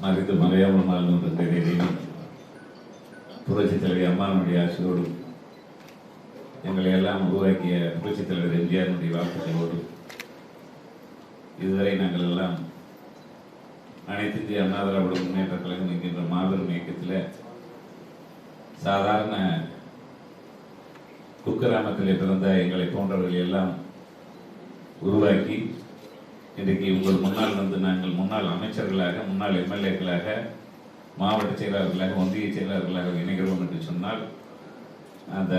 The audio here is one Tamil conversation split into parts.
மறைந்து மறையாமல் வாழ்ந்து புரட்சித் தலைவர் அம்மானுடைய ஆசையோடு எங்களை எல்லாம் உருவாக்கிய புரட்சித் தலைவர் எம்ஜிஆருடைய வாழ்த்துக்களோடு இதுவரை நாங்கள் எல்லாம் அனைத்து இந்திய அண்ணா திராவிட முன்னேற்ற கழகம் என்கின்ற மாபெரும் இயக்கத்தில் சாதாரண குக்கிராமத்தில் பிறந்த எங்களை போன்றவர்கள் எல்லாம் உருவாக்கி இன்றைக்கு உங்கள் முன்னால் வந்து நாங்கள் முன்னாள் அமைச்சர்களாக முன்னாள் எம்எல்ஏக்களாக மாவட்ட செயலாளர்களாக ஒன்றிய செயலாளர்களாக இணைகிறோம் என்று சொன்னால் அந்த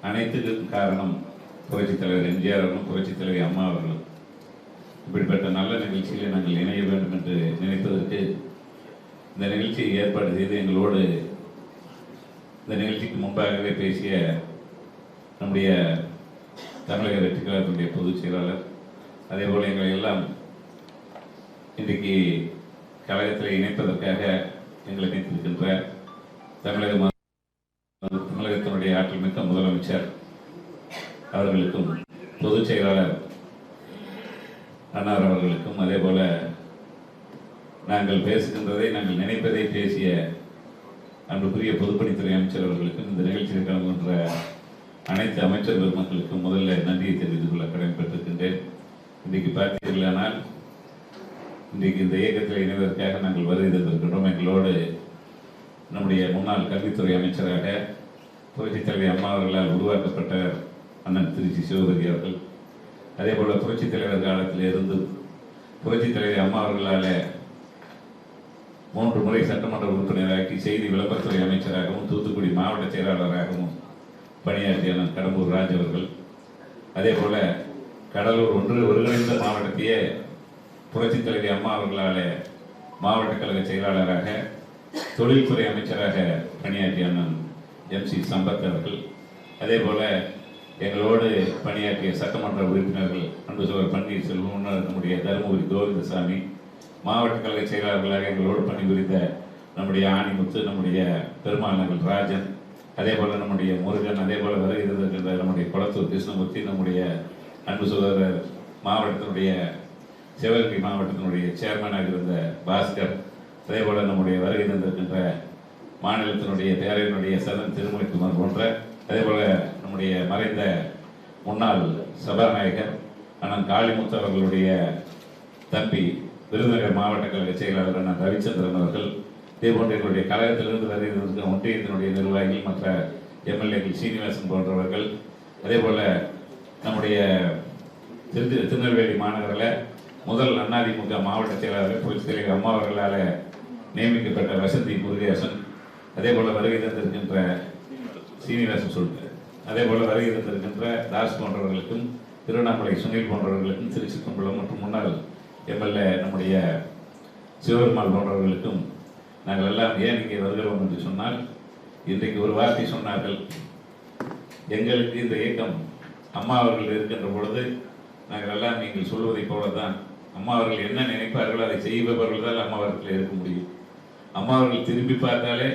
அனைத்துக்கும் காரணம் புரட்சித் தலைவர் எம்ஜிஆர் அவர்களும் புரட்சித் தலைவர் அம்மா அவர்களும். இப்படிப்பட்ட நல்ல நிகழ்ச்சிகளை நாங்கள் இணைய வேண்டும் என்று நினைப்பதற்கு இந்த நிகழ்ச்சியை ஏற்பாடு செய்து எங்களோடு இந்த நிகழ்ச்சிக்கு முன்பாகவே பேசிய நம்முடைய தமிழக வெற்றி கழகத்தினுடைய பொதுச் செயலாளர், அதே போல் எங்களை எல்லாம் இன்றைக்கு கழகத்தில் இணைப்பதற்காக எங்களை இணைத்திருக்கின்ற தமிழகத்தினுடைய ஆற்றல் மிக்க முதலமைச்சர் அவர்களுக்கும் பொதுச் செயலாளர் அன்னார் அவர்களுக்கும், அதே போல நாங்கள் பேசுகின்றதை நாங்கள் நினைப்பதை பேசிய அன்புக்குரிய பொதுப்பணித்துறை அமைச்சர் அவர்களுக்கும் இந்த நிகழ்ச்சியில் கலந்துகின்ற அனைத்து அமைச்சர் பெருமக்களுக்கும் முதல்ல நன்றியை தெரிவித்துக் கொள்ள கடமைப்பட்டிருக்கின்றேன். இன்றைக்கு பார்த்தீர்களானால் இன்றைக்கு இந்த இயக்கத்தில் இணைவதற்காக நாங்கள் வருகை தந்திருக்கின்றோம். எங்களோடு நம்முடைய முன்னாள் கல்வித்துறை அமைச்சராக புரட்சித் தலைவர் அம்மா அவர்களால் உருவாக்கப்பட்ட அண்ணன் திருச்சி சிவபதி அவர்கள், அதே போல் புரட்சித் தலைவர் காலத்தில் இருந்து புரட்சித் தலைவர் அம்மா அவர்களால் 3 முறை சட்டமன்ற உறுப்பினராக்கி செய்தி விளம்பரத்துறை அமைச்சராகவும் தூத்துக்குடி மாவட்ட செயலாளராகவும் பணியாற்றிய கடம்பூர் ராஜ் அவர்கள், அதே போல கடலூர் ஒருங்கிணைந்த மாவட்டத்தையே புரட்சித் தலைவர் அம்மா அவர்களால் மாவட்ட கழக செயலாளராக தொழில்துறை அமைச்சராக பணியாற்றிய அண்ணன் MC சம்பத் அவர்கள், அதே போல எங்களோடு பணியாற்றிய சட்டமன்ற உறுப்பினர்கள் அன்பு சோழர் பன்னீர்செல்வம், நம்முடைய தருமபுரி கோவிந்தசாமி, மாவட்ட கழக செயலாளர்களாக எங்களோடு பணிபுரிந்த நம்முடைய ஆணிமுத்து, நம்முடைய பெருமாள் நகர் ராஜன், அதே போல நம்முடைய முருகன், அதே போல வருகை இருக்கின்ற நம்முடைய குளத்தூர் கிருஷ்ணமூர்த்தி, நம்முடைய அன்பு சகோதரர் மாவட்டத்தினுடைய சிவகங்கை மாவட்டத்தினுடைய சேர்மனாக இருந்த பாஸ்கர், அதே போல நம்முடைய வருகை தந்திருக்கின்ற மாநிலத்தினுடைய பேரவையினுடைய சதன் திருமலைக்குமார் போன்ற, அதே போல நம்முடைய மறைந்த முன்னாள் சபாநாயகர் அண்ணன் காளிமுத்து அவர்களுடைய தம்பி விருதுநகர் மாவட்ட கழக செயலாளர் அண்ணன் ரவிச்சந்திரன் அவர்கள், இதே போன்ற எங்களுடைய கழகத்திலிருந்து வருகிற ஒன்றியத்தினுடைய நிர்வாகிகள், மற்ற எம்எல்ஏக்கள் சீனிவாசன் போன்றவர்கள், அதே போல நம்முடைய திருநெல்வேலி மாநகரில் முதல் அதிமுக மாவட்ட செயலாளர் புரட்சித் தலைவர் அம்மா அவர்களால் நியமிக்கப்பட்ட வசந்தி முருகேசன், அதே போல வருகை தந்திருக்கின்ற சீனிவாசன் சொல்லிட்டு, அதே போல வருகை தந்திருக்கின்ற தாஸ் போன்றவர்களுக்கும், திருவண்ணாமலை சுனில் போன்றவர்களுக்கும், திருச்சி கும்பலம் மற்றும் முன்னாள் எம்எல்ஏ நம்முடைய சிவபெருமாள் போன்றவர்களுக்கும் நாங்கள் எல்லாம் ஏன் இங்கே வருகிறோம் என்று சொன்னால், இன்றைக்கு ஒரு வார்த்தை சொன்னார்கள், எங்களுக்கு இந்த இயக்கம் அம்மா அவர்கள் இருக்கின்ற பொழுது நாங்கள் எல்லாம் நீங்கள் சொல்வதை போலதான் அம்மா அவர்கள் என்ன நினைப்பார்களோ அதை செய்பவர்கள் தான் அம்மா அவர்கள் இருக்க முடியும். அம்மா அவர்கள் திரும்பி பார்த்தாலே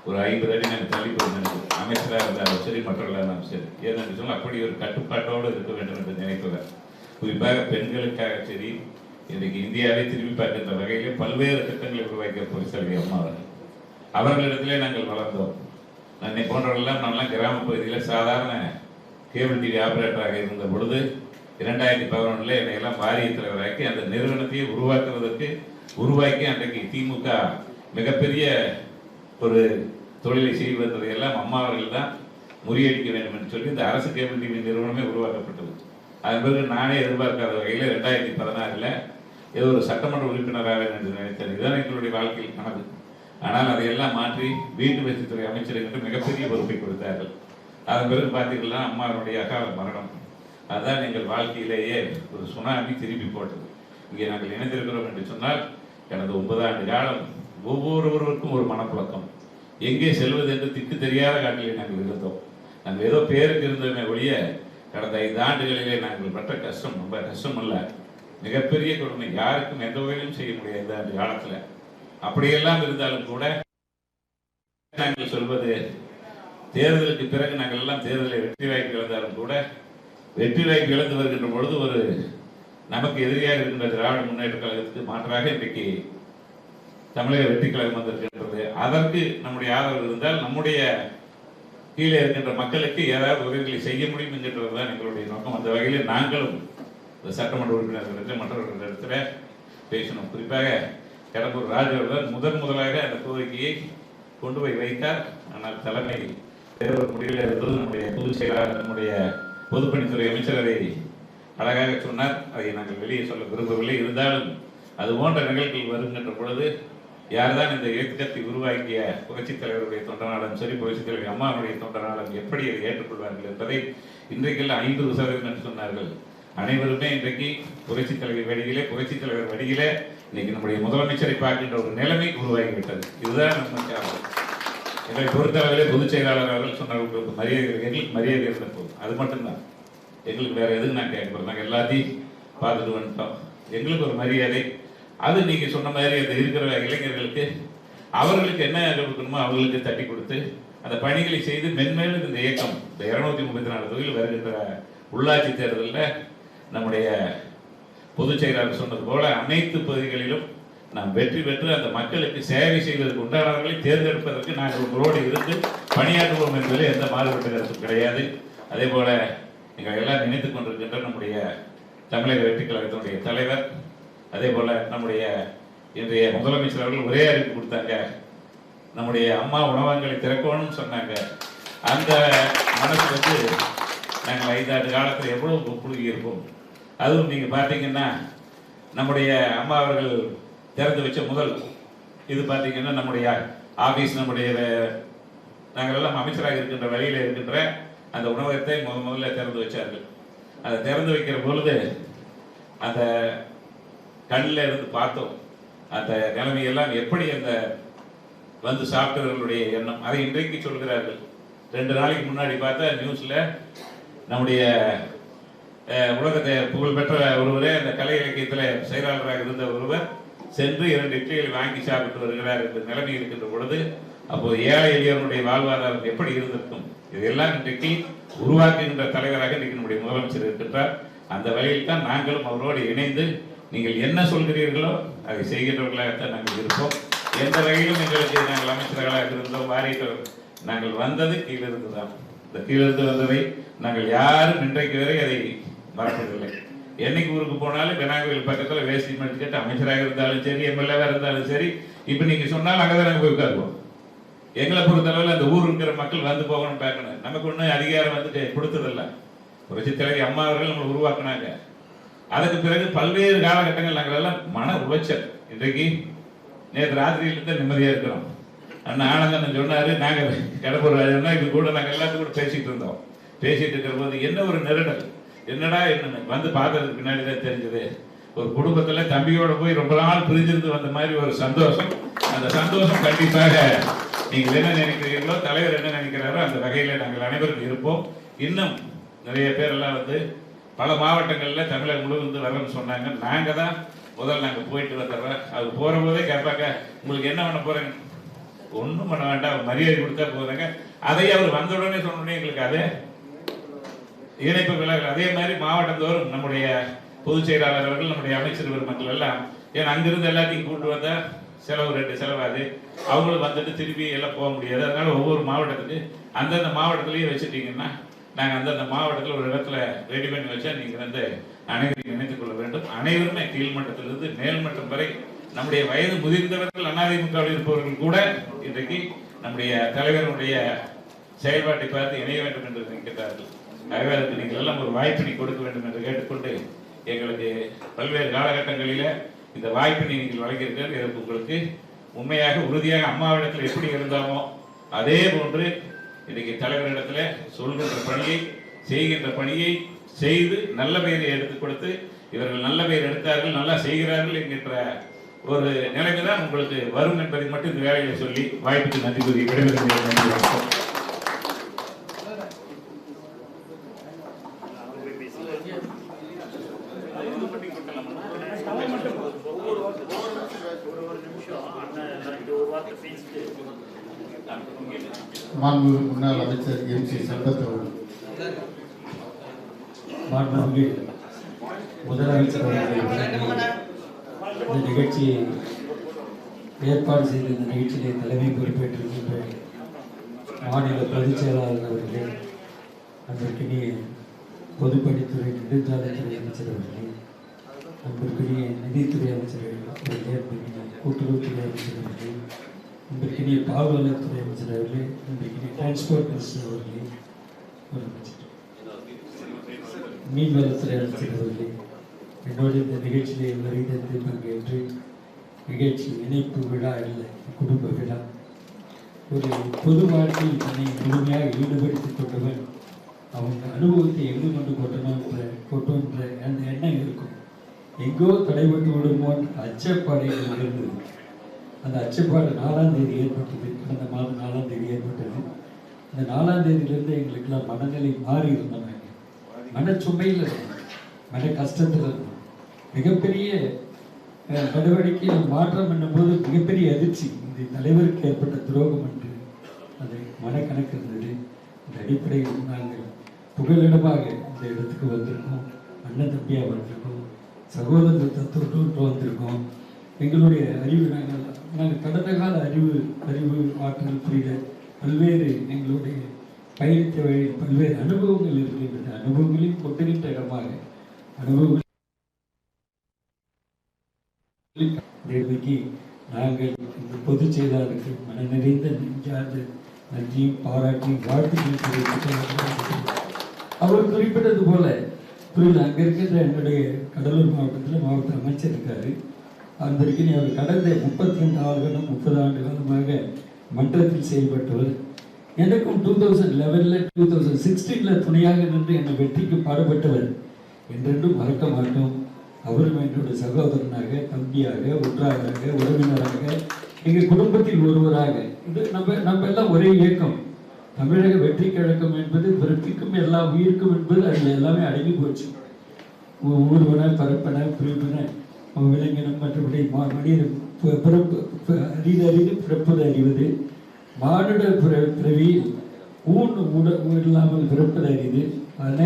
ஒரு 50 அடி நாங்கள் தள்ளி போயிருந்தோம், அமைச்சராக இருந்தாலும் சரி மற்றவர்களாக இருந்தாலும் சரி. ஏன்னு சொன்னால் அப்படி ஒரு கட்டுப்பாட்டோடு இருக்க வேண்டும் என்று நினைப்பவர். குறிப்பாக பெண்களுக்காக சரி, இன்றைக்கு இந்தியாவை திரும்பி பார்க்கின்ற வகையிலே பல்வேறு திட்டங்களை உருவாக்கிய பொருட்கள் அம்மா அவர்களிடத்திலே நாங்கள் வளர்ந்தோம். என்னை போன்றவர்களெல்லாம் நான்லாம் கிராம பகுதியில் சாதாரண கேபிள் டிவி ஆபரேட்டராக இருந்த பொழுது 2011 என்னை எல்லாம் வாரிய தலைவராக்கி அந்த நிறுவனத்தையே உருவாக்கி அன்றைக்கு திமுக மிகப்பெரிய ஒரு தொழிலை செய்வதை எல்லாம் அம்மா அவர்கள் தான் முறியடிக்க வேண்டும் என்று சொல்லி இந்த அரசு கேபிள் டிவி நிறுவனமே உருவாக்கப்பட்டது. அதன் பிறகு நானே எதிர்பார்க்காத வகையில் 2016 ஏதோ ஒரு சட்டமன்ற உறுப்பினராக என்று நினைத்தேன். இதுதான் எங்களுடைய வாழ்க்கையில் கனவு. ஆனால் அதையெல்லாம் மாற்றி வீட்டு வசதித்துறை அமைச்சர் என்று மிகப்பெரிய பொறுப்பை கொடுத்தார்கள். அதன் பிறகு பார்த்தீங்கன்னா அம்மாவுடைய அகால மரணம், அதுதான் எங்கள் வாழ்க்கையிலேயே ஒரு சுனாமி திருப்பி போட்டது. இங்கே நாங்கள் இணைந்திருக்கிறோம் என்று சொன்னால் கடந்த 9 ஆண்டு காலம் ஒவ்வொருவருக்கும் ஒரு மனப்புழக்கம், எங்கே செல்வது என்று திக்கு தெரியாத காட்டிலே நாங்கள் இருந்தோம். நாங்கள் ஏதோ பேருக்கு இருந்தோமே ஒழிய கடந்த 5 ஆண்டுகளிலே நாங்கள் பட்ட கஷ்டம் ரொம்ப கஷ்டம் அல்ல, மிகப்பெரிய கொடுமை, யாருக்கும் எந்த வகையிலும் செய்ய முடியாது இந்த ஆண்டு காலத்தில். அப்படியெல்லாம் இருந்தாலும் கூட நாங்கள் சொல்வது, தேர்தலுக்கு பிறகு நாங்கள் எல்லாம் தேர்தலை வெற்றி வாய்ப்பு இழந்தாலும் கூட வெற்றி வாய்ப்பு இழந்து வருகின்ற பொழுது ஒரு நமக்கு எதிரியாக இருக்கின்ற திராவிட முன்னேற்ற கழகத்துக்கு மாற்றாக இன்றைக்கு தமிழக வெற்றி கழகம் வந்திருக்கின்றது. அதற்கு நம்முடைய ஆதரவு இருந்தால் நம்முடைய கீழே இருக்கின்ற மக்களுக்கு ஏதாவது உதவிகளை செய்ய முடியும் என்கின்றதுதான் எங்களுடைய நோக்கம். அந்த வகையில் நாங்களும் சட்டமன்ற உறுப்பினர்களிடத்தில் மற்றவர்களிடத்தில் பேசணும். குறிப்பாக கடம்பூர் ராஜு அவர்கள் முதலாக அந்த கோரிக்கையை கொண்டு போய் வைத்தார். ஆனால் தலைமை தேர்தல் முடிவில் இருந்தது நம்முடைய பொதுச் செயலாளர், நம்முடைய பொதுப்பணித்துறை அமைச்சர் அதை அழகாக சொன்னார். அதை நாங்கள் வெளியே சொல்ல விரும்பவில்லை. இருந்தாலும் அது போன்ற நிகழ்வுகள் வருகின்ற பொழுது யார்தான் இந்த இயக்கத்தை உருவாக்கிய புரட்சித் தலைவருடைய தொண்டனாலும் சரி, புரட்சித் தலைவர் அம்மாவுடைய தொண்டனாலும் எப்படி அதை ஏற்றுக்கொள்வார்கள் என்பதை இன்றைக்கெல்லாம் 50% என்று சொன்னார்கள். அனைவருமே இன்றைக்கு புரட்சித் தலைவர் வழியிலே இன்னைக்கு நம்முடைய முதலமைச்சரை பார்க்கின்ற ஒரு நிலைமை உருவாகிவிட்டது. இதுதான் நம்ம எங்களை பொறுத்தளவிலே பொதுச் செயலாளர் அவர்கள் சொன்னவர்களுக்கு மரியாதை, எங்களுக்கு மரியாதை இருந்த போது அது மட்டும்தான். எங்களுக்கு வேற எதுவும் நான் கேட்கப்படுறோம். நாங்கள் எல்லாத்தையும் பார்த்துட்டு வந்துட்டோம். எங்களுக்கு ஒரு மரியாதை. அது நீங்க சொன்ன மாதிரி அந்த இருக்கிற இளைஞர்களுக்கு அவர்களுக்கு என்ன கொடுக்கணுமோ அவர்களுக்கு தட்டி கொடுத்து அந்த பணிகளை செய்து மென்மேலும் இந்த இயக்கம் இந்த 234 தொகுதியில் வருகின்ற உள்ளாட்சி தேர்தலில் நம்முடைய பொதுச் செயலாளர் சொன்னது போல அனைத்து பகுதிகளிலும் நாம் வெற்றி பெற்று அந்த மக்களுக்கு சேவை செய்வதற்கு உண்டானவர்களை தேர்ந்தெடுப்பதற்கு நாங்கள் உங்களோடு இருந்து பணியாற்றுவோம் என்பதில் எந்த மாறுபட்ட கருத்தும் கிடையாது. அதே போல எங்களை எல்லாம் நினைத்துக் கொண்டிருக்கின்ற நம்முடைய தமிழக வெற்றி கழகத்தினுடைய தலைவர், அதே போல நம்முடைய இன்றைய முதலமைச்சர் அவர்கள் ஒரே அறிவிப்பு கொடுத்தாங்க. நம்முடைய அம்மா உணவகங்களை திறக்கணும்னு சொன்னாங்க. அந்த மனசு நாங்கள் 5 ஆண்டு காலத்தில் எவ்வளவு புழுகி இருப்போம். அதுவும் நீங்க பார்த்தீங்கன்னா நம்முடைய அம்மா அவர்கள் திறந்து வச்ச முதல் இது பார்த்தீங்கன்னா நம்முடைய ஆபீஸ், நம்முடைய நாங்கள் எல்லாம் அமைச்சராக இருக்கின்ற வழியில் இருக்கின்ற அந்த உணவகத்தை முதல்ல திறந்து வச்சார்கள். அதை திறந்து வைக்கிற பொழுது அந்த கண்ணில் இருந்து பார்த்தோம் அந்த நிலைமையெல்லாம் எப்படி அந்த வந்து சாப்பிட்டவர்களுடைய எண்ணம். அதை இன்றைக்கு சொல்கிறார்கள். 2 நாளைக்கு முன்னாடி பார்த்தா நியூஸ்ல நம்முடைய உலகத்தை புகழ்பெற்ற ஒருவரே அந்த கலை இலக்கியத்தில் செயலாளராக இருந்த ஒருவர் சென்று 2 இட்லிகளை வாங்கி சாப்பிட்டு வருகிறார் என்ற நிலைமை இருக்கின்ற பொழுது அப்போது ஏழை எளியவருடைய வாழ்வாதாரம் எப்படி இருந்திருக்கும். இதெல்லாம் இன்றைக்கு உருவாக்குகின்ற தலைவராக இன்றைக்கு நம்முடைய முதலமைச்சர் இருக்கின்றார். அந்த வழியில் தான் நாங்களும் அவரோடு இணைந்து நீங்கள் என்ன சொல்கிறீர்களோ அதை செய்கின்றவர்களாகத்தான் நாங்கள் இருப்போம். எந்த வகையிலும் எங்களுக்கு நாங்கள் அமைச்சர்களாக இருந்தோம், வாரிட்டு நாங்கள் வந்தது கீழிருந்து தான். இந்த கீழிருந்து வந்ததை நாங்கள் யாரும் இன்றைக்கு வரை அதை மறப்பதில்லை. என்னைக்கு ஊருக்கு போனாலும் விநாயகர் பக்கத்தில் வேஷ்டி மடிச்சுட்டு அமைச்சராக இருந்தாலும் சரி, எம்எல்ஏவாக இருந்தாலும் சரி, இப்போ நீங்கள் சொன்னாலும் அங்கே தான் நாங்கள் போய் உட்காருவோம். எங்களை பொறுத்தளவில் அந்த ஊர் இருக்கிற மக்கள் வந்து போகணும், பார்க்கணும். நமக்கு ஒன்றும் அதிகாரம் வந்து கொடுத்ததில்லை. புரட்சித் தலைவர் அம்மா அவர்கள் நம்மளை உருவாக்குனாங்க. அதுக்கு பிறகு பல்வேறு காலகட்டங்கள் நாங்கள் எல்லாம் மன உளைச்சல். இன்றைக்கு நேற்று ராத்திரியிலிருந்து நிம்மதியாக இருக்கிறோம். அண்ணா ஆனந்தன் சொன்னாரு, நாங்கள் கடம்பூர் ராஜா இது கூட நாங்கள் எல்லாத்துக்கும் கூட பேசிட்டு இருந்தோம். பேசிட்டு இருக்கிற போது என்ன ஒரு நெருடல், என்னடா என்ன வந்து பார்த்ததுக்கு பின்னாடி தான் தெரிஞ்சது. ஒரு குடும்பத்துல தம்பியோட போய் ரொம்ப நாள் பிரிஞ்சிருந்து வந்த மாதிரி ஒரு சந்தோஷம். அந்த சந்தோஷம் கண்டிப்பாக நீங்கள் என்ன நினைக்கிறீர்களோ, தலைவர் என்ன நினைக்கிறாரோ அந்த வகையில நாங்கள் அனைவரும் இருப்போம். இன்னும் நிறைய பேர் எல்லாம் வந்து பல மாவட்டங்கள்ல தமிழகம் முழுவதும் வரணும்னு சொன்னாங்க. நாங்க தான் நாங்கள் போயிட்டு வந்துடுறோம். அது போற போதே கேட்பாங்க, உங்களுக்கு என்ன பண்ண போறேங்க? ஒன்றும் பண்ண வேண்டாம், மரியாதை கொடுத்தா போறாங்க. அதையே அவர் வந்த உடனே சொன்ன உடனே எங்களுக்கு அதே இணைப்பு விழாக்கள். அதே மாதிரி மாவட்டந்தோறும் நம்முடைய பொதுச் செயலாளர் அவர்கள், நம்முடைய அமைச்சர் பெருமக்கள் எல்லாம், ஏன்னா அங்கிருந்து எல்லாத்தையும் கூட்டு வந்தா செலவு 2 செலவாது, அவங்களும் வந்துட்டு திருப்பி எல்லாம் போக முடியாது. அதனால ஒவ்வொரு மாவட்டத்துக்கு அந்தந்த மாவட்டத்திலேயே வச்சுட்டீங்கன்னா நாங்கள் அந்தந்த மாவட்டத்தில் ஒரு இடத்துல ரெடி பண்ணி வச்சா நீங்கள் வந்து அனைவரையும் இணைத்துக் கொள்ள வேண்டும். அனைவருமே கீழ்மட்டத்திலிருந்து மேல்மட்டம் வரை நம்முடைய வயது முதிர்ந்தவர்கள் அதிமுகவில் இருப்பவர்கள் கூட இன்றைக்கு நம்முடைய தலைவருடைய செயல்பாட்டை பார்த்து இணைய வேண்டும் என்று நினைக்கிறார்கள். ஆகவே அதற்கு நீங்கள் எல்லாம் ஒரு வாய்ப்பினை கொடுக்க வேண்டும் என்று கேட்டுக்கொண்டு, எங்களுக்கு பல்வேறு காலகட்டங்களில இந்த வாய்ப்பினை நீங்கள் வழங்கியிருக்கிறது. இதற்கு உங்களுக்கு உண்மையாக உறுதியாக அம்மாவிடத்தில் எப்படி இருந்தாமோ அதே போன்று இன்னைக்கு தலைவரிடத்துல சொல்கின்ற பணியை செய்கின்ற பணியை செய்து நல்ல பெயரை எடுத்துக் கொடுத்து, இவர்கள் நல்ல பெயர் எடுத்தார்கள், நல்லா செய்கிறார்கள் என்கின்ற ஒரு நிலைமை தான் உங்களுக்கு வரும் என்பதை மட்டும் இந்த வேலையில சொல்லி வாய்ப்புக்கு நன்றி கூறி விடைபெறுகிறேன். மாண்புமிகு முன்னாள் அமைச்சர் MC சம்பத் அவர்கள். முதலமைச்சர் அவர்களை வணங்கி இந்த நிகழ்ச்சியை ஏற்பாடு செய்த இந்த நிகழ்ச்சியை தலைமை பொறுப்பேற்றிருக்கின்ற மாநில பொதுச் செயலாளர் அவர்களே, அன்றைக்கினிய பொதுப்பணித்துறை நெடுஞ்சாலைத்துறை அமைச்சர் அவர்களே, அன்றைக்கினிய நிதித்துறை அமைச்சர் அவர்களே, அன்றைக்கினிய கூட்டுறவுத்துறை அமைச்சர் அவர்களே, இன்றைக்கினிய பால்வளத்துறை அமைச்சர் அவர்களே, இன்றைக்கினிய டிரான்ஸ்போர்ட் மினிஸ்டர் அவர்களே, மீன்வளத்துறை அமைச்சர் அவர்களே, என்னோடு இந்த நிகழ்ச்சியை வருகிறது பங்கேற்று நிகழ்ச்சி இணைப்பு விழா இல்லை, குடும்ப விழா. ஒரு பொது வாழ்க்கையில் தன்னை முழுமையாக ஈடுபடுத்திக் கொண்டவன் அவங்க அனுபவத்தை எங்கு கொண்டு கொட்டோன்ற அந்த எண்ணம் இருக்கும். எங்கோ தடைபட்டு விடுமோன் அச்சப்பாடைகள் இருந்தது. அந்த அச்சப்பாடு 4ஆம் தேதி ஏற்பட்டது. கடந்த மாதம் 4ஆம் தேதி ஏற்பட்டது. அந்த 4ஆம் தேதியிலிருந்து எங்களுக்கெல்லாம் மனநிலை மாறி இருந்தோம். மனச்சுமையில் இருந்தோம், மன கஷ்டத்தில் இருந்தோம். மிகப்பெரிய நடவடிக்கையில் மாற்றம் என்னும்போது மிகப்பெரிய அதிர்ச்சி. இந்த தலைவருக்கு ஏற்பட்ட துரோகம் என்று அது மனக்கணக்கு இருந்தது. இந்த அடிப்படையில் நாங்கள் புகலிடமாக இந்த இடத்துக்கு வந்திருக்கோம். அண்ணன் தம்பியாக வந்திருக்கோம், சகோதர தத்துவத்தோடு வந்திருக்கோம். எங்களுடைய அறிவு நாங்கள் கடந்த கால அறிவு ஆற்றல் புரித பல்வேறு எங்களுடைய பயணித்த வழியில் பல்வேறு அனுபவங்கள் இருக்கின்றன. அனுபவங்களையும் கொண்டுகின்ற இடமாக அனுபவங்கள் நாங்கள் இந்த பொதுச் செயலாளருக்கு மன நிறைந்த நெஞ்சார்ந்த நன்றியும் பாராட்டியும் வாழ்த்துக்கள் தெரிவித்து, அவர் குறிப்பிட்டது போல அங்கே இருக்கின்ற என்னுடைய கடலூர் மாவட்டத்தில் மாவட்ட அமைச்சர் இருக்காரு. அன்றைக்கு அவர் கடந்த 32 ஆண்டுகளும் 30 ஆண்டு காலமாக மன்றத்தில் செயல்பட்டவர். எனக்கும் 2011 2016 துணையாக நின்று என்னை வெற்றிக்கு பாடுபட்டவர் என்றென்றும் மறக்க மாட்டோம். அவரும் என்னுடைய சகோதரனாக, தம்பியாக, ஒன்றாக, உறவினராக, எங்கள் குடும்பத்தில் ஒருவராக. இது நம்ம எல்லாம் ஒரே இயக்கம். தமிழக வெற்றி கழகம் என்பது பிறப்பிக்கும் எல்லா உயிருக்கும் என்பது அதில் எல்லாமே அடங்கி போச்சு. ஊர்வன, பரப்பன, பிரிப்பன, விலங்கினம், மற்றபடி மனித பிறப்பு அறிது பிறப்பது அறிவது, மானுட பிறவியில் இல்லாமல் பிறப்பது அறிது.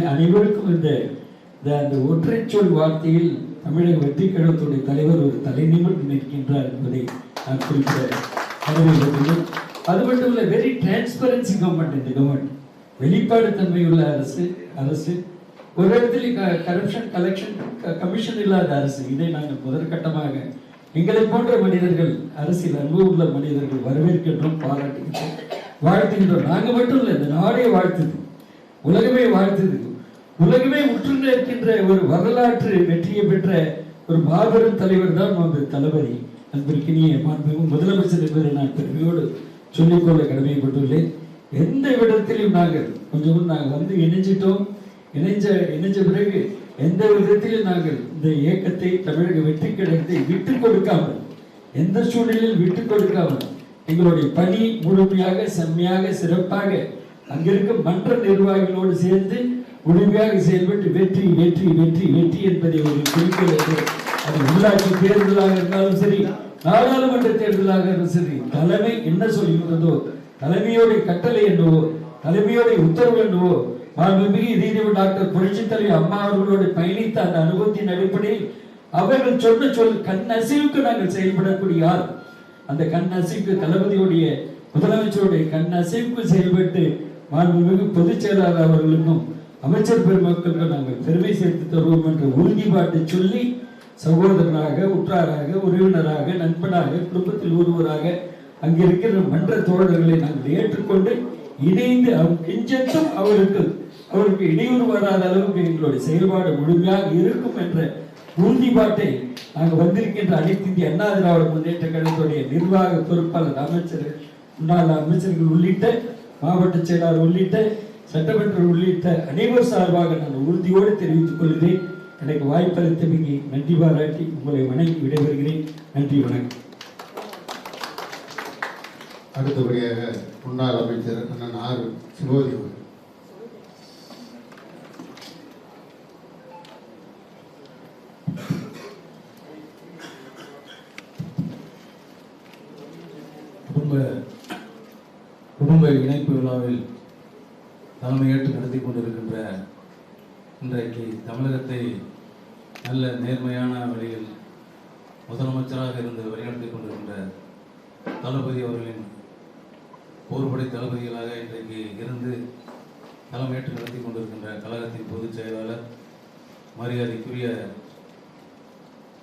அனைவருக்கும் அந்த ஒற்றை சொல் வார்த்தையில் தமிழக வெற்றி கழகத்துடைய தலைவர் ஒரு தலை நிமிர்ந்து நிற்கின்றார் என்பதை நான் குறிப்பிட அறிவித்துள்ளேன். அது மட்டும் இல்லை, வெரி டிரான்ஸ்பரன்சி கவர்மெண்ட். இந்த கவர்மெண்ட் வெளிப்பாடு தன்மையுள்ள அரசு. ஒரு இடத்துல கரப்ஷன் கலெக்ஷன் கமிஷன் இல்லாத அரசு. இதை நாங்கள் முதற்கட்டமாக எங்களை போன்ற மனிதர்கள், அரசியல் அனுபவம் உள்ள மனிதர்கள் வரவேற்கின்றோம், பாராட்டுகின்றோம், வாழ்த்துகின்றோம். நாங்கள் மட்டும் இல்லை, இந்த நாடே வாழ்த்துது, உலகமே வாழ்த்துது. உலகமே உற்று நிற்கின்ற ஒரு வரலாற்று வெற்றியை பெற்ற ஒரு மாபெரும் தலைவர் தான் நமது தளபதி அன்பிற்கினிய மாண்புமிகு முதலமைச்சர் என்பதை நான் பெருமையோடு சொல்லிக்கொள்ள கடமைப்பட்டுள்ளேன். எந்த விதத்திலும் நாங்கள் வந்து இணைஞ்சிட்டோம். இணைஞ்ச பிறகு எந்த விதத்திலும் நாங்கள் இந்த இயக்கத்தை, தமிழக வெற்றி கழகத்தை விட்டுக் கொடுக்காமல், எந்த சூழ்நிலையில் விட்டுக் கொடுக்காமல் எங்களுடைய பணி முழுமையாக, செம்மையாக, சிறப்பாக அங்கிருக்கும் மன்ற நிர்வாகிகளோடு சேர்ந்து முழுமையாக செயல்பட்டு வெற்றி வெற்றி வெற்றி வெற்றி என்பதை ஒரு குறிக்கோள். அது உள்ளாட்சி தேர்தலாக இருந்தாலும் சரி, நாடாளுமன்ற தேர்தலாக இருந்தாலும் சரி, தலைமை என்ன சொல்லுகிறதோ, தலைமையோடைய கட்டளை என்னவோ, தலைமையோடைய உத்தரவு என்னவோ, மாண்புமிகு நீதிபதி டாக்டர் புரட்சி தலைவர் அம்மா அவர்களோடு பயணித்த அந்த அனுபவத்தின் அடிப்படையில் அவர்கள் சொல் கண் அசைவுக்கு நாங்கள் செயல்படக்கூடிய ஆள். அந்த கண் அசைவுக்கு தளபதியுடைய, முதலமைச்சருடைய கண் அசைவுக்கு செயல்பட்டு மாண்புமிகு பொதுச் செயலாளர் அவர்களுக்கும் அமைச்சர் பெருமக்களுக்கு நாங்கள் பெருமை சேர்த்து தருவோம் என்ற உறுதிப்பாட்டை சொல்லி, சகோதரனாக, உற்றாராக, உறவினராக, நண்பனாக, குடும்பத்தில் ஒருவராக அங்கிருக்கிற மன்ற தோழர்களை நாங்கள் ஏற்றுக்கொண்டு இணைந்து கெஞ்சத்தும் அவருக்கு இடையூறு வராத அளவுக்கு எங்களுடைய செயல்பாடு முழுமையாக இருக்கும் என்ற உறுதிப்பாட்டை நாங்கள் வந்திருக்கின்ற அனைத்து இந்திய அண்ணா திராவிட முன்னேற்ற கழகத்துடைய நிர்வாக பொறுப்பாளர், அமைச்சர்கள், முன்னாள் அமைச்சர்கள் உள்ளிட்ட, மாவட்ட செயலாளர் உள்ளிட்ட, சட்டமன்ற உள்ளிட்ட அனைவர் சார்பாக நான் உறுதியோடு தெரிவித்துக் கொள்கிறேன். எனக்கு வாய்ப்பளித்தமைக்கு நன்றி பாராட்டி உங்களை வணங்கி விடைபெறுகிறேன். நன்றி, வணக்கம். அடுத்தபடியாக முன்னாள் அமைச்சர் அண்ணன் ஆர் சிவோதி அவர்கள். குடும்ப இணைப்பு விழாவில் தலைமையேற்று நடத்தி கொண்டிருக்கின்ற இன்றைக்கு தமிழகத்தை நல்ல நேர்மையான வழியில் முதலமைச்சராக இருந்து வழிநடத்தி கொண்டிருக்கின்ற தளபதி அவர்களின் போர்படை தளபதிகளாக இன்றைக்கு இருந்து தலைமையேற்று நடத்தி கொண்டிருக்கின்ற கழகத்தின் பொதுச் செயலாளர் மரியாதைக்குரிய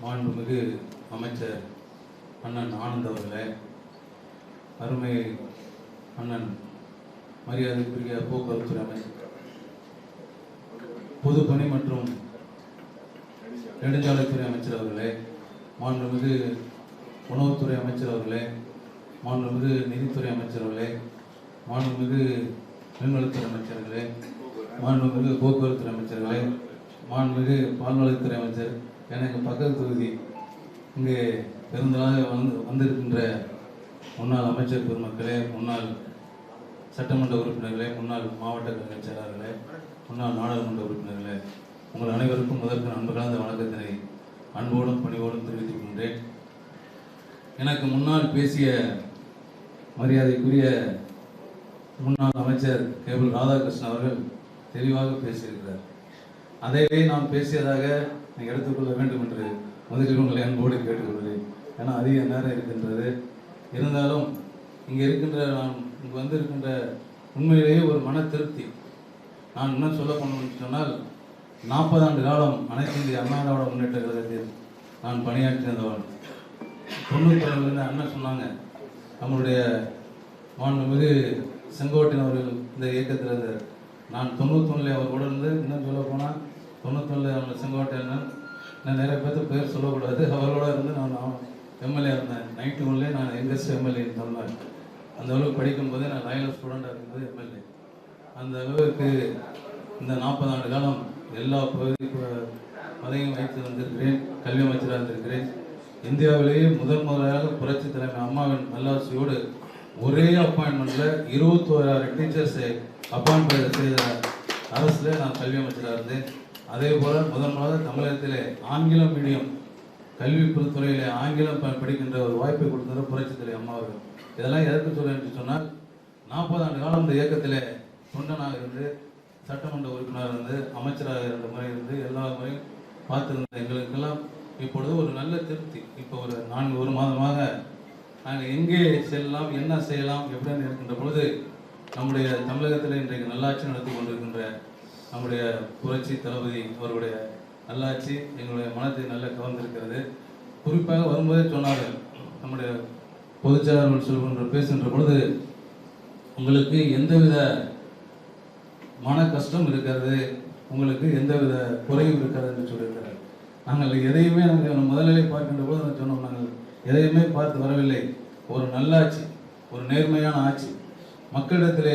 மாண்புமிகு அமைச்சர் அண்ணன் ஆனந்த் அவர்களே, அருமை அண்ணன் மரியாதைக்குரிய போக்குவரத்துறை அமைச்சர், பொதுப்பணி மற்றும் நெடுஞ்சாலைத்துறை அமைச்சர் அவர்களே, மாண்புமிகு உணவுத்துறை அமைச்சர் அவர்களே, மாண்புமிகு நிதித்துறை அமைச்சர் அவர்களே, மாண்புமிகு மீன்வளத்துறை அமைச்சர்களே, மாண்புமிகு போக்குவரத்துறை அமைச்சர்களே, மாண்புமிகு பால்வளத்துறை அமைச்சர், எனக்கு பக்கத்து தொகுதி இங்கே பெருந்தலாக வந்திருக்கின்ற முன்னாள் அமைச்சர் பெருமக்களே, முன்னாள் சட்டமன்ற உறுப்பினர்களே, முன்னாள் மாவட்ட கழக செயலாளர்களே, முன்னாள் நாடாளுமன்ற உறுப்பினர்களே, உங்கள் அனைவருக்கும் முதற்கு அன்பு கலந்த வணக்கத்தினை அன்போடும் பணிவோடும் தெரிவித்துக் கொண்டேன். எனக்கு முன்னால் பேசிய மரியாதைக்குரிய முன்னாள் அமைச்சர் கேபிள் ராதாகிருஷ்ணன் அவர்கள் தெளிவாக பேசியிருக்கிறார். அதையே நாம் பேசியதாக நீங்கள் எடுத்துக்கொள்ள வேண்டும் என்று முதலில் உங்களை அன்போடு கேட்டுக்கொள்கிறேன். ஏன்னா அதிக நேரம் இருக்கின்றது. இருந்தாலும் இங்கே இருக்கின்ற நான் இங்கே வந்திருக்கின்ற உண்மையிலேயே ஒரு மன திருப்தி. நான் என்ன சொல்ல போனோம்னு சொன்னால் 40 ஆண்டு காலம் அனைத்து இந்திய அண்ணா திராவிட முன்னேற்ற கழகத்தில் நான் பணியாற்றினவன். 90 அண்ணன் சொன்னாங்க, நம்மளுடைய மாண்புமிகு செங்கோட்டையன் அவர்கள் இந்த இயக்கத்தில் இருந்தார். நான் 91 அவர் கூட இருந்து, இன்னும் சொல்ல போனால் 91 அவங்க செங்கோட்டையன், நான் நிறைய பேர்த்து பேர் சொல்லக்கூடாது, அவரோட இருந்து நான் எம்எல்ஏ இருந்தேன். 91 நான் யங்கஸ்ட் எம்எல்ஏ தமிழ்நாடு. அந்த அளவுக்கு படிக்கும்போது நான் லைனில் ஸ்டூடெண்டாக இருக்கும்போது எம்எல்ஏ. அந்த அளவுக்கு இந்த 40 ஆண்டு காலம் எல்லா பதவியும் வைத்து வந்திருக்கிறேன். கல்வி அமைச்சராக இருந்திருக்கிறேன். இந்தியாவிலேயே முதலாக புரட்சி தலைமை அம்மாவின் நல்லாசியோடு ஒரே அப்பாயின்மெண்ட்டில் 21,000 டீச்சர்ஸை அப்பாயின்மெண்ட் செய்த அரசில் நான் கல்வி அமைச்சராக இருந்தேன். அதே போல் முதலாக தமிழகத்திலே ஆங்கிலம் மீடியம் கல்வி துறையிலே ஆங்கிலம் படிக்கின்ற ஒரு வாய்ப்பை கொடுத்தது புரட்சி தலைவர் அம்மா அவர்கள். இதெல்லாம் எதற்கு சொல்ல என்று சொன்னால் 40 ஆண்டு காலம் இந்த இயக்கத்திலே தொண்டனாக இருந்து, சட்டமன்ற உறுப்பினராக இருந்து, அமைச்சராக 2 முறை இருந்து, எல்லா முறையும் பார்த்திருந்த எங்களுக்கெல்லாம் இப்பொழுது ஒரு நல்ல திருப்தி. இப்போ ஒரு 1 மாதமாக நாங்கள் எங்கே செல்லலாம், என்ன செய்யலாம் எப்படின்னு இருக்கின்ற பொழுது நம்முடைய தமிழகத்தில் இன்றைக்கு நல்லாட்சி நடத்தி கொண்டிருக்கின்ற நம்முடைய புரட்சி தளபதி அவருடைய நல்லாட்சி எங்களுடைய மனத்தை நல்லா கவர்ந்திருக்கிறது. குறிப்பாக வரும்போதே சொன்னார்கள், நம்முடைய பொதுச் செயலாளர்கள் சொல்கின்ற பேசுகின்ற பொழுது உங்களுக்கு எந்தவித மன கஷ்டம் இருக்கிறது, உங்களுக்கு எந்தவித குறையும் இருக்கிறது என்று சொல்லியிருக்கிறார். நாங்கள் எதையுமே நாங்கள் முதலிலே பார்க்கின்ற போது நாங்கள் சொன்னோம், நாங்கள் எதையுமே பார்த்து வரவில்லை. ஒரு நல்லாட்சி, ஒரு நேர்மையான ஆட்சி, மக்களிடத்திலே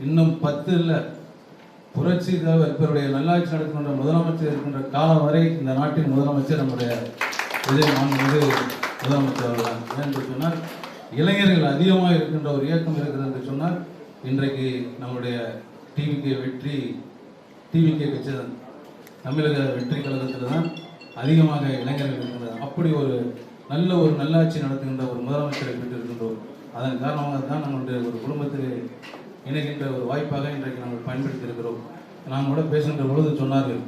இன்னும் 10 இல்லை, புரட்சி தலைவர் இவருடைய நல்லாட்சி நடக்கின்ற முதலமைச்சர் இருக்கின்ற காலம் வரை இந்த நாட்டின் முதலமைச்சர் நம்முடைய விஜய் மாண்புமிகு முதலமைச்சர் அவர்கள். ஏனென்று சொன்னால் இளைஞர்கள் அதிகமாக இருக்கின்ற ஒரு இயக்கம் இருக்கிறது என்று சொன்னால் இன்றைக்கு நம்முடைய டிவிகே கட்சி தான், தமிழக வெற்றி கழகத்தில் தான் அதிகமாக இளைஞர்கள் இருக்கின்றனர். அப்படி ஒரு நல்லாட்சி நடத்துகின்ற ஒரு முதலமைச்சரை பெற்றிருக்கின்றோம். அதன் காரணமாக தான் நம்மளுடைய ஒரு குடும்பத்தில் இணைகின்ற ஒரு வாய்ப்பாக இன்றைக்கு நாங்கள் பயன்படுத்தி இருக்கிறோம். நாங்கள் கூட பேசுகின்ற பொழுது சொன்னார்கள்,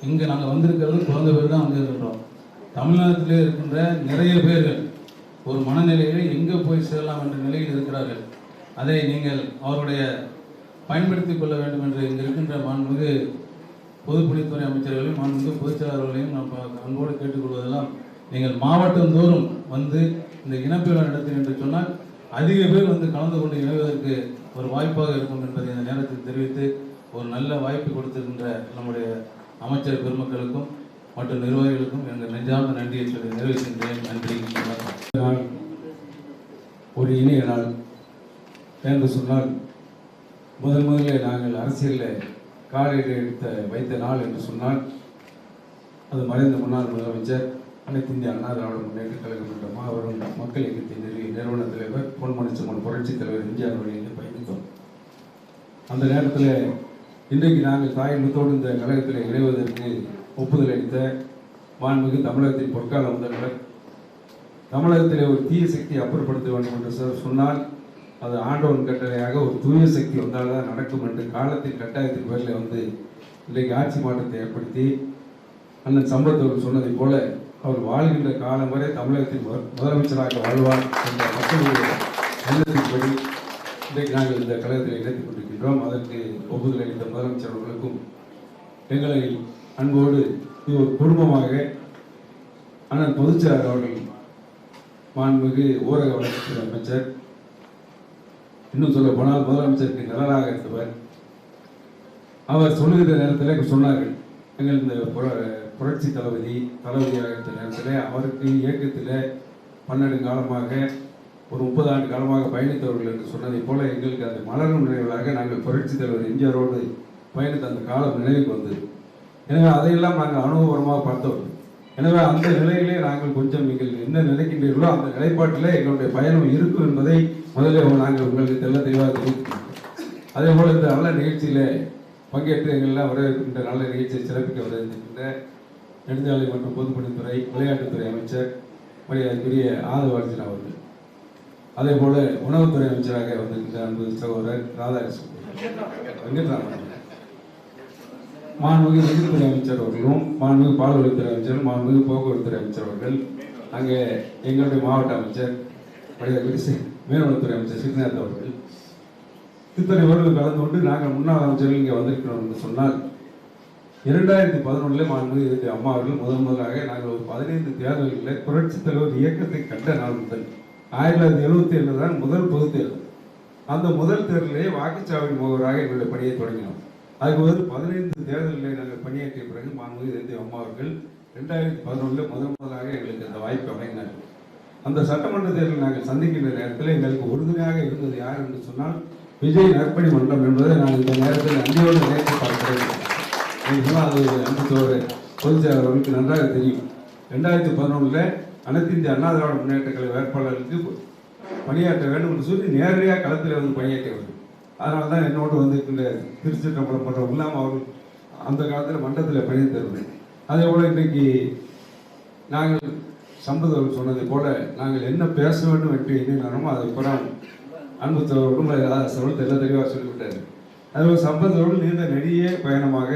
இங்கே நாங்கள் வந்திருக்கிறது குறைந்த பேர் தான் வந்திருக்கின்றோம். தமிழ்நாட்டிலே இருக்கின்ற நிறைய பேர்கள் ஒரு மனநிலையில் எங்கே போய் சேரலாம் என்ற நிலையில் இருக்கிறார்கள். அதை நீங்கள் அவருடைய பயன்படுத்தி கொள்ள வேண்டும் என்று இங்கே இருக்கின்ற மாண்புமிகு பொதுப்பணித்துறை அமைச்சர்களையும் மாண்புமிகு பொதுச் செயலாளர்களையும் நாம் அன்போடு கேட்டுக்கொள்வதெல்லாம், நீங்கள் மாவட்டந்தோறும் வந்து இந்த இனப்பிழை நடத்தி என்று சொன்னால் அதிக பேர் வந்து கலந்து கொண்டு இணைவதற்கு ஒரு வாய்ப்பாக இருக்கும் என்பதை இந்த நேரத்தில் தெரிவித்து, ஒரு நல்ல வாய்ப்பு கொடுத்திருக்கின்ற நம்முடைய அமைச்சர் பெருமக்களுக்கும் மற்றும் நிர்வாகிகளுக்கும் எங்கள் நெஞ்சார்ந்த நன்றியை சொல்லி நிறைவேற்றுகின்றேன். நன்றி. நாள் ஒரு இனிய நாள் என்று சொன்னால், முதலில் நாங்கள் அரசியலில் காலடி எடுத்த வைத்த நாள் என்று சொன்னால் அது மறைந்த முன்னாள் முதலமைச்சர் அனைத்து இந்திய அண்ணா திராவிட முன்னேற்ற கழகம் என்ற மாபெரும் மக்கள் இயக்கத்தை நிறுவிய நிறுவன தலைவர் பொன்மணிச்செம்மன் புரட்சித் தலைவர் எம்ஜிஆர் அவர்களை பயணித்தோம். அந்த நேரத்தில் இன்றைக்கு நாங்கள் தாயகத்தோடு இந்த கழகத்தில் இணைவதற்கு ஒப்புதல் அளித்த மாண்புமிகு தமிழகத்தின் பொற்கால முதல்வர், தமிழகத்தில் ஒரு தீய சக்தியை அப்புறப்படுத்த வேண்டும் என்று சொன்னால் அது ஆண்டவன் கட்டளையாக ஒரு தூய சக்தி வந்தால்தான் நடக்கும் என்று காலத்தின் கட்டாயத்தின் பேரில் வந்து இன்றைக்கு ஆட்சி மாற்றத்தை ஏற்படுத்தி அண்ணன் சம்பத் அவர்கள் சொன்னதைப் போல அவர் வாழ்கின்ற காலம் வரை தமிழகத்தின் முதலமைச்சராக வாழ்வார் என்ற மக்களுடைய எண்ணத்தின்படி இன்றைக்கு நாங்கள் இந்த கழகத்தில் இணைத்துக் கொண்டிருக்கின்றோம். அதற்கு ஒப்புதல் அளித்த முதலமைச்சர் அவர்களுக்கும் எங்களை அன்போடு இது ஒரு குடும்பமாக அண்ணன் பொதுச்செயலாளர் அவர்கள் மாண்புமிகு ஊரக வளர்ச்சித்துறை அமைச்சர், இன்னும் சொல்ல போனால் முதலமைச்சருக்கு நலனாக இருந்தவர், அவர் சொல்லுகிற நேரத்தில் சொன்னார்கள், எங்கள் இந்த புரட்சி தளபதியாக இருந்த நேரத்தில் அவருக்கு இயக்கத்தில் 12 காலமாக ஒரு 30 ஆண்டு காலமாக பயணித்தவர்கள் என்று சொன்னதைப் போல எங்களுக்கு அது மலரும் நினைவுகளாக நாங்கள் புரட்சி தலைவர் எம்ஜிஆரோடு பயணித்த அந்த காலம் நினைவுக்கு வந்தது. எனவே அதையெல்லாம் நாங்கள் அனுபவபூர்வமாக பார்த்தவர்கள். எனவே அந்த நிலையிலே நாங்கள் கொஞ்சம் நீங்கள் என்ன நினைக்கின்றீர்களோ அந்த நிலைப்பாட்டில் எங்களுடைய பயணம் இருக்கும் என்பதை முதலில் நாங்கள் உங்களுக்கு தெளிவாக தெரிவிக்கிறோம். அதே போல் இந்த நல்ல நிகழ்ச்சியில் பங்கேற்று எங்களெல்லாம் வரவேற்கின்ற நல்ல நிகழ்ச்சியை சிறப்பிக்க வரவேற்கின்ற நெடுஞ்சாலை மற்றும் பொதுப்பணித்துறை விளையாட்டுத்துறை அமைச்சர் மரியாதைக்குரிய ஆதவர்ஜன் அவர்கள், அதே போல உணவுத்துறை அமைச்சராக வந்திருக்கின்ற அன்பு சகோதரர் ராதாகிருஷ்ணன் வெங்கட்ராமன், மாண்புமிகு நிதித்துறை அமைச்சர் அவர்களும், மாண்புமிகு பால்வளத்துறை அமைச்சர், மாண்புமிகு போக்குவரத்துறை அமைச்சர் அவர்கள், அங்கே எங்களுடைய மாவட்ட அமைச்சர் மரியாதைக்குரிய மீனவளத்துறை அமைச்சர் ஸ்ரீநாத் அவர்கள், இத்தனை பேர்கள் கலந்து கொண்டு நாங்கள் முன்னாள் அமைச்சர்கள் இங்கே வந்திருக்கிறோம் என்று சொன்னால் 2011 மாண்புமிகு அம்மா அவர்கள் முதலாக நாங்கள் ஒரு 15 தேர்தல்களில் புரட்சி தலைவர் இயக்கத்தை கண்ட நாள் முதல் 1977 தான் முதல் பொது தேர்தல். அந்த முதல் தேர்தலிலே வாக்குச்சாவடி முகவராக எங்களுடைய பணியை தொடங்கினோம். அதுக்கு ஒரு 15 தேர்தலில் நாங்கள் பணியாற்றிய பிறகு மாண்புமிகு அம்மா அவர்கள் 2011 முதலாக எங்களுக்கு அந்த வாய்ப்பு வழங்கினார்கள். அந்த சட்டமன்ற தேர்தல் நாங்கள் சந்திக்கின்ற நேரத்தில் எங்களுக்கு உறுதுணையாக இருந்தது யார் என்று சொன்னால் விஜய் நற்பணி மன்றம் என்பதை நான் இந்த நேரத்தில் அன்றையோடு நினைத்து பார்க்கிறேன். அது அன்பு பொதுச் செயலாளர் அவர்களுக்கு நன்றாக தெரியும். 2011 அனைத்து இந்திய அண்ணா திராவிட முன்னேற்ற கழக வேட்பாளர்களுக்கு பணியாற்ற வேண்டும் என்று சொல்லி நேரடியாக களத்தில் வந்து பணியாற்றியவர்கள். அதனால தான் என்னோடு வந்திருக்கின்ற திருச்சிற்றம்பலம் போன்றவர்கள் இல்லாமல் அவர்கள் அந்த காலத்தில் மன்றத்தில் பணியாற்றவர்கள். அதே போல் இன்றைக்கு நாங்கள் சம்பத் சொன்னதை போல நாங்கள் என்ன பேச வேண்டும் என்று எண்ணினாலும் அதை புறம் அன்பு உடம்பு சொல்ல எல்லாம் தெளிவாக சொல்லிவிட்டார். அதுபோல் சம்பத் அவர்கள் நீண்ட நெடிய பயணமாக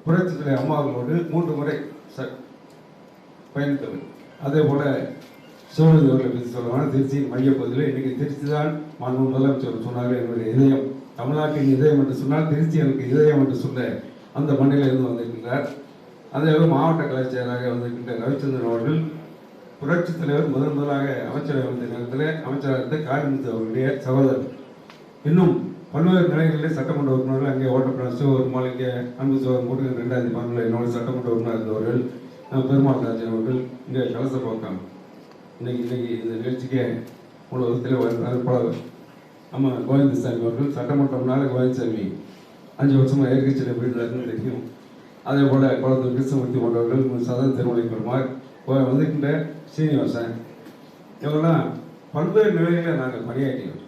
புரட்சி தலைவர் அம்மாவர்களோடு 3 முறை பயணித்தவர். அதே போல சிவனதி அவர்களை பற்றி சொல்லுவாங்க. திருச்சியின் மையப்பகுதியில் இன்றைக்கி திருச்சி தான் மாண்பு முதலமைச்சர் சொன்னார்கள், என்னுடைய இதயம் தமிழ்நாட்டின் இதயம் என்று சொன்னால் திருச்சி எனக்கு இதயம் என்று சொல்ல அந்த மண்ணில் இருந்து வந்திருக்கின்றார். அதேபோல் மாவட்ட கலை செயலராக வந்திருக்கின்ற ரவிச்சந்திரன் அவர்கள் புரட்சி தலைவர் முதலாக அமைச்சராக வந்த நேரத்தில் அமைச்சராக இருந்த காளிமுத்து அவர்களுடைய சகோதரர். இன்னும் பல்வேறு நிலைகளில் சட்டமன்ற உறுப்பினர்கள் அங்கே ஓட்டப்பட சிவபெருமாள், இங்கே அன்பு சோதர் முருகன் 2012 என்னோட சட்டமன்ற உறுப்பினர் இருந்தவர்கள், பெருமாள் ராஜன் அவர்கள் இங்கே கலச போக்காங்க. இன்னைக்கு இந்த நிகழ்ச்சிக்கு உலகத்தில் நம்ம கோவிந்தசாமி அவர்கள் சட்டமன்றம்னால கோவிந்தசாமி 5 வருஷமாக எதிர்கட்சியில் எப்படி இருந்தாருன்னு தெரியும். அதே போல் குளத்தூர் கிருஷ்ணமூர்த்தி போன்றவர்கள் சதன் திருமலை பெருமாள் வந்திருக்கின்ற சீனிவாசன், இவங்கெல்லாம் பல்வேறு நிலைகளில் நாங்கள் பணியாற்றினோம்.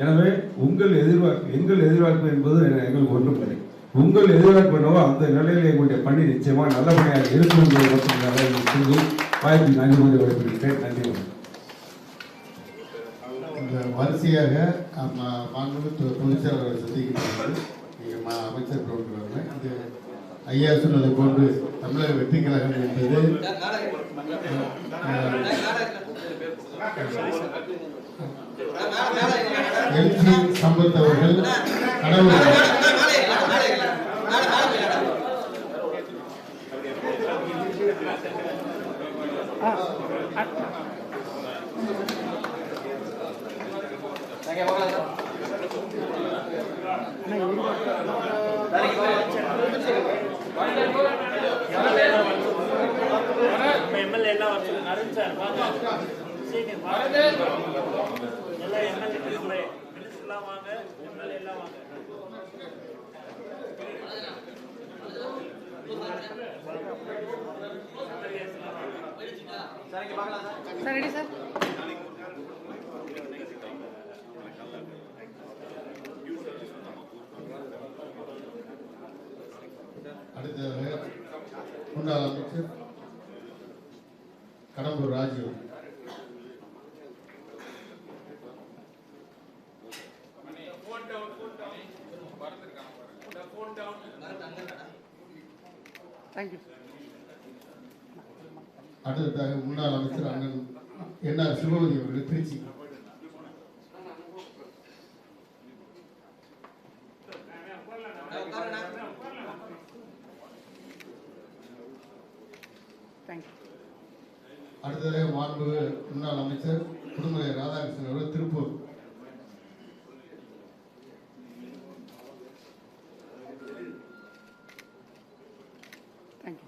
எனவே எங்கள் எதிர்பார்ப்பு என்பது எங்களுக்கு ஒன்றும் இல்லை. உங்கள் எதிர்பார்ப்பு என்னவோ அந்த நிலையில் எங்களுடைய பணி நிச்சயமாக நல்லபடியாக இருக்கும் என்பதை மட்டும் சொல்லி வாய்ப்பு நன்றி கூறி விடைபெறுகிறேன். நன்றி. இந்த வரிசையாக மாண்புமிகு பொதுச்செயலாளரை சந்திக்கிறார்கள். நீங்கள் அமைச்சர் போன்றாங்க. இது ஐயா சொன்னதை போன்று தமிழக வெற்றி கழகம் என்பது எல்சி சம்பத் அவர்கள் கடவுள் எம்எல்ஏ எல்லாம் அருண் சார் வாங்க, எல்லாம் எம்எல்ஏ மினிஸ்டர்லாம் வாங்க, எம்எல்ஏ எல்லாம் வாங்க. Sir ready sir. அடுத்ததாக முன்னாள் அமைச்சர் கடம்பூர் ராஜு. தேங்க்யூ. அடுத்ததாக முன்னாள் அமைச்சர் அண்ணன் என்ஆர் சிவபதி அவர்கள் திருச்சி. தேங்க்யூ. அடுத்ததாக மாண்பு முன்னாள் அமைச்சர் உடுமலை ராதாகிருஷ்ணன் அவர்கள் திருப்பூர். தேங்க்யூ.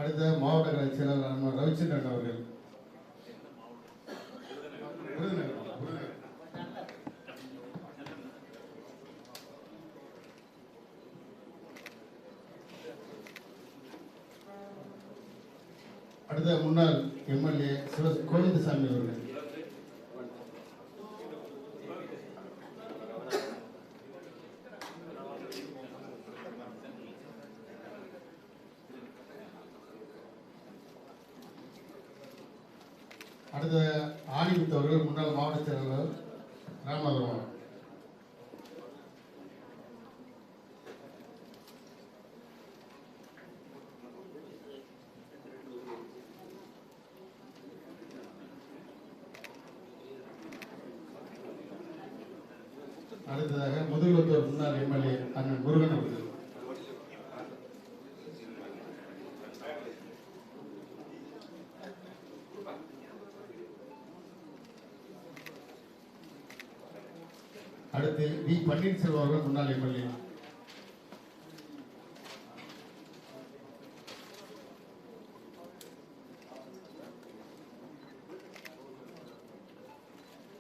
அடுத்த மாவட்ட கழக செயலாளர் அண்ணன் ரவிச்சந்திரன் அவர்கள் விருதுநகர். அடுத்த முன்னாள் எம்எல்ஏ கோவிந்தசாமி அவர்கள். அடுத்த ஆணிமுத்து அவர்கள் முன்னாள் மாவட்ட செயலாளர் ராமநாதபுரம். அடுத்ததாக முதுகுளத்தூர் முன்னாள் எம்எல்ஏ அண்ணன் முருகன் அவர்கள். அடுத்து வி பன்னீர்செல்வம் அவர்கள் முன்னாள் எம்எல்ஏ.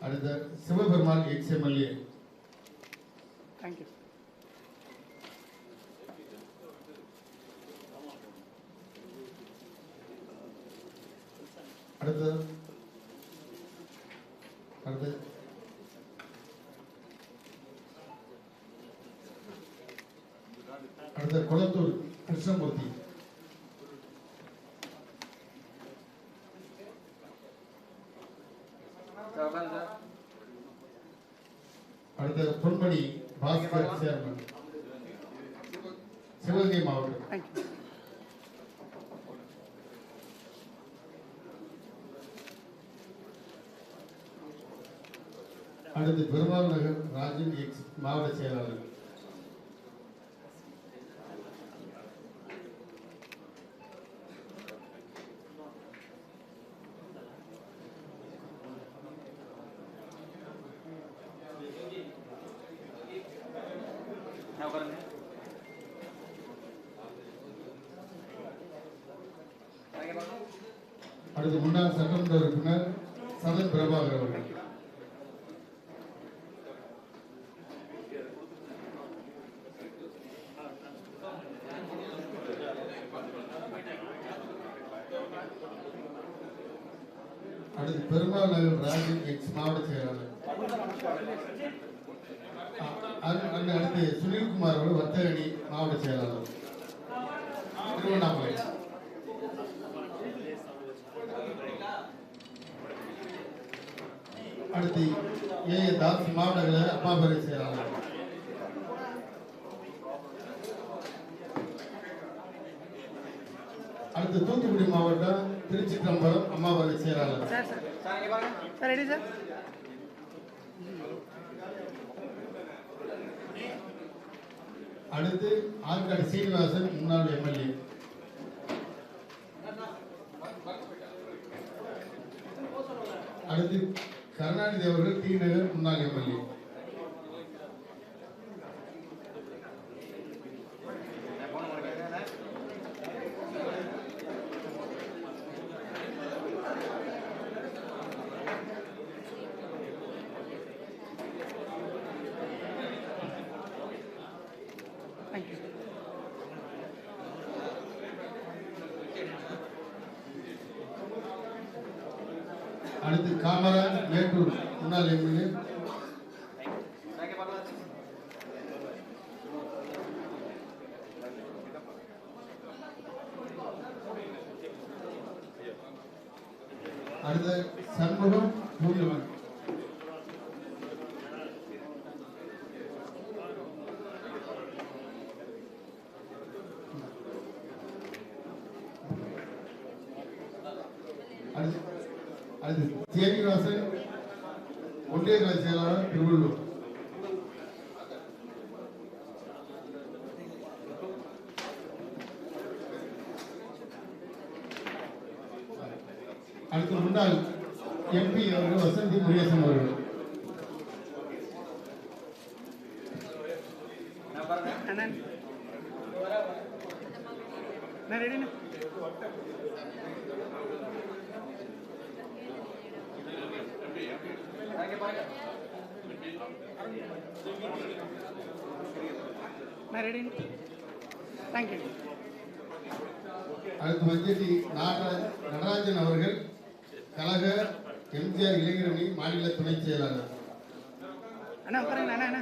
அடுத்த சிவபெருமாள் எக்ஸ் எம்எல்ஏ. தேங்க்யூ. அடுத்த குளத்தூர் கிருஷ்ணமூர்த்தி. அடுத்த பொன்மணி பாஸ்கர் சேர்மன் சிவகங்கை மாவட்டம். தேங்க்யூ. அடுத்து பெருமாள் நகர் ராஜன் எக்ஸ் மாவட்ட செயலாளர். அடுத்து முன்னாள் சட்டமன்ற உறுப்பினர் சதன் பிரபாகர் அவர்கள். அடுத்து பெருமாள் நகர் ராஜன் எக்ஸ் மாவட்ட செயலாளர். அடுத்து சுனில்குமார் அவர்கள் வர்த்தகணி மாவட்ட செயலாளர் திருவண்ணாமலை. அடுத்து ஏ தாஸ் மாவட்ட கழக அம்மாபேரை செயலாளர். அடுத்து தூத்துக்குடி மாவட்டம் திருச்சிற்றம்பலம் அம்மாபேரை செயலாளர். Sir sir ready sir. அடுத்து ஆற்காடு சீனிவாசன் முன்னாள் எம்எல்ஏ. அடுத்து கருணாநிதி அவர்கள் டி நகர் முன்னாள் எம்எல்ஏ. தேங்க்யூ. அடுத்து காமராஜ் மேட்டூர் முன்னாள் எம்எல்ஏ. அடுத்த சண்முகம் பூர்ணிமன். அடுத்து சீனிவாசன் ஒன்றிய கலை செயலாளர் திருவள்ளூர். அடுத்து முன்னாள் எம்பி அவர்கள் வசந்தி முருகேசன் அவர்கள். Ready ready thank you. அடுத்து மஞ்சட்டி நடராஜன் அவர்கள் கழக எம்ஜிஆர் இளைஞரணி மாநில துணை செயலாளர். அண்ணா உட்காருங்க அண்ணா.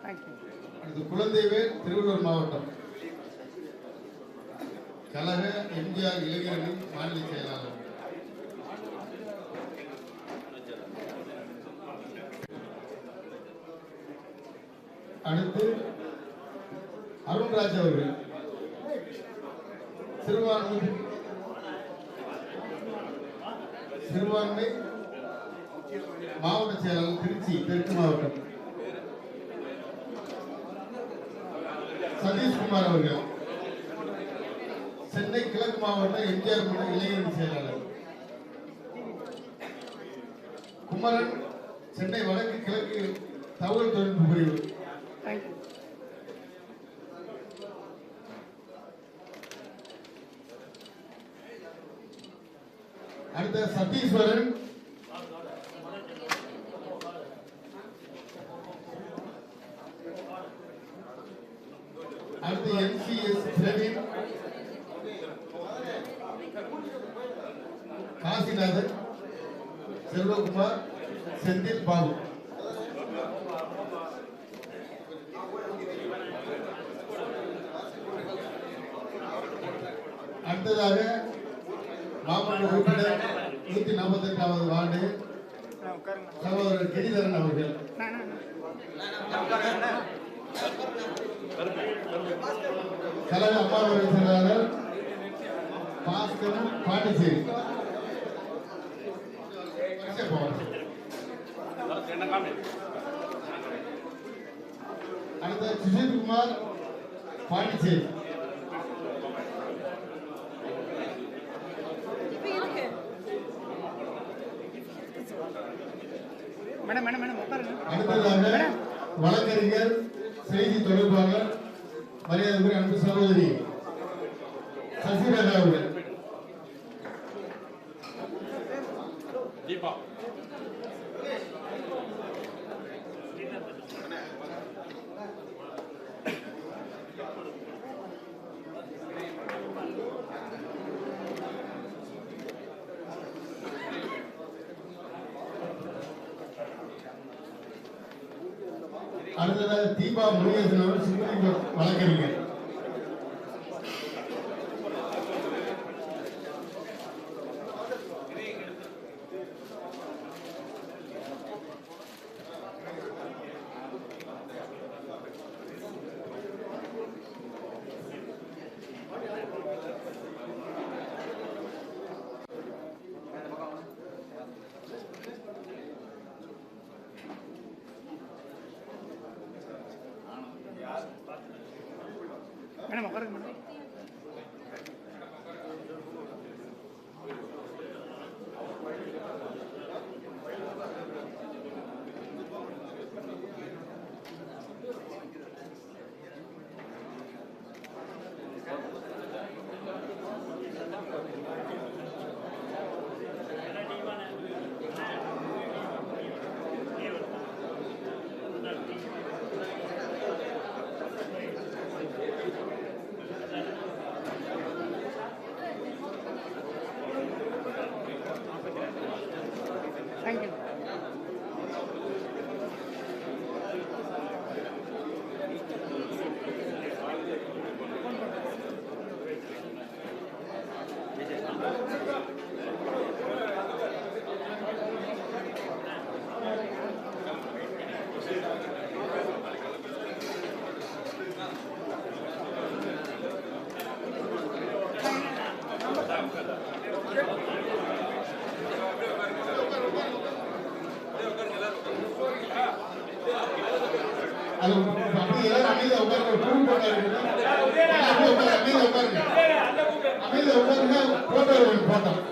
தேங்க்யூ. அடுத்து குழந்தைவேல் திருவள்ளூர் மாவட்டம் கழக எம்ஜிஆர் இளைஞரணி மாநில செயலாளர். அடுத்து அருண்ராஜ் அவர்கள் சிறுபான்மை மாவட்ட செயலாளர் திருச்சி தெற்கு மாவட்டம். சதீஷ்குமார் அவர்கள் சென்னை கிழக்கு மாவட்ட எம்ஜிஆர் மன்ற இளைஞரணி செயலாளர். குமரன் சென்னை வடக்கு கிழக்கு தகவல் தொழில்நுட்ப பிரிவு. அடுத்த சத்தீஸ்வரன் அடுத்து MCS பிரவீன் காசிநாதன் செல்வகுமார் செந்தில் பாபு. அடுத்ததாக மாவட்ட உறுப்பினர் 148வது வார்டு சகோதரர் கிரிதரன் அவர்கள். கழக அம்மாவட்ட செயலாளர் பாஸ்கரன் பாண்டிச்சேரி. அடுத்த சுஷித்குமார் பாண்டிச்சேரி. அடுத்ததாக வழக்கறிஞர் செய்தி தொடர்பாளர் மரியாதைக்குரிய அன்பு சகோதரி சசிரேகா அவர்கள். அடுத்ததாக தீபா முருகேசன் அவர்கள் சுப்ரீம் கோர்ட் வழக்கறிஞர். மேடம் உட்காருங்க மேடம். அது அப்படி எல்லாரும் அமைதியா உட்காருங்க. குழு போட்டோ எடுக்கணும். அமைதியா உட்காருங்க. அமைதியா உட்காருங்க. போட்டோ